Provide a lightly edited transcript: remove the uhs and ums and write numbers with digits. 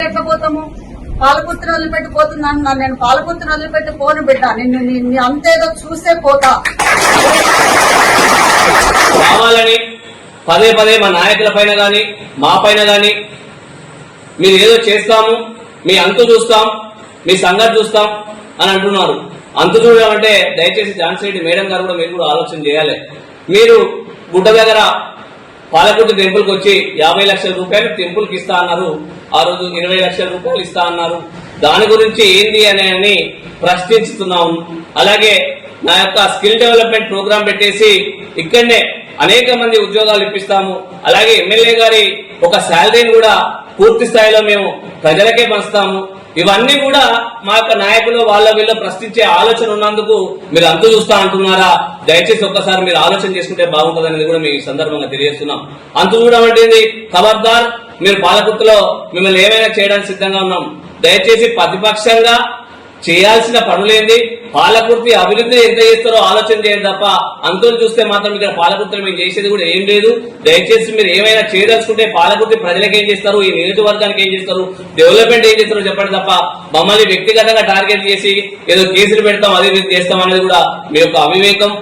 ఎట్లా పోతాము? పాలకుర్తిని వదిలిపెట్టి పోతున్నాను, నేను పాలకుర్తిని వదిలిపెట్టి పోను బిడ్డ, నిన్ను అంతేదో చూసే పోతా. కావాలని పదే పదే మా నాయకుల పైన గాని మా పైన గాని మీరు ఏదో చేస్తాము, మీ అంతు చూస్తాం, మీ సంగతి చూస్తాం అని అంటున్నారు. అంతు చూడమంటే దయచేసి ఝాన్సీ రెడ్డి మేడం గారు కూడా మీరు కూడా ఆలోచన చేయాలి. మీరు గుడ్డ దగ్గర పాలకుర్తి టెంపుల్కి వచ్చి 50 లక్షల రూపాయలు టెంపుల్కి ఇస్తా అన్నారు, ఆ రోజు 20 లక్షల రూపాయలు ఇస్తా అన్నారు. దాని గురించి ఏంది అని ప్రశ్నిస్తున్నాం. అలాగే నా యొక్క స్కిల్ డెవలప్మెంట్ ప్రోగ్రాం పెట్టేసి ఇక్కడనే అనేక మంది ఉద్యోగాలు ఇప్పిస్తాము. అలాగే ఎమ్మెల్యే గారి ఒక శాలరీని కూడా పూర్తి స్థాయిలో మేము ప్రజలకే పంచుతాము. ఇవన్నీ కూడా మా యొక్క నాయకులు వాళ్ళ వీళ్ళ ప్రశ్నించే ఆలోచన ఉన్నందుకు మీరు అంతు చూస్తా అంటున్నారా? దయచేసి ఒక్కసారి మీరు ఆలోచన చేసుకుంటే బాగుంటుందనేది కూడా మీ సందర్భంగా తెలియజేస్తున్నాం. అంతు చూడడం అంటే ఖబర్దార్, మీరు పాలకుర్తిలో మిమ్మల్ని ఏమైనా చేయడానికి సిద్ధంగా ఉన్నాం. దయచేసి ప్రతిపక్షంగా చేయాల్సిన పనులేంది, పాలకుర్తి అభివృద్ధి ఎంత చేస్తారో ఆలోచన చేయండి తప్ప అంతులు చూస్తే మాత్రం ఇక్కడ పాలకుర్తిలో మేము చేసేది కూడా ఏం లేదు. దయచేసి మీరు ఏమైనా చేయదలుచుకుంటే పాలకుర్తి ప్రజలకు ఏం చేస్తారు, ఈ నియోజకవర్గానికి ఏం చేస్తారు, డెవలప్మెంట్ ఏం చేస్తారో చెప్పండి తప్ప మమ్మల్ని వ్యక్తిగతంగా టార్గెట్ చేసి ఏదో కేసులు పెడతాం అది చేస్తాం అనేది కూడా మీ యొక్క అవివేకం.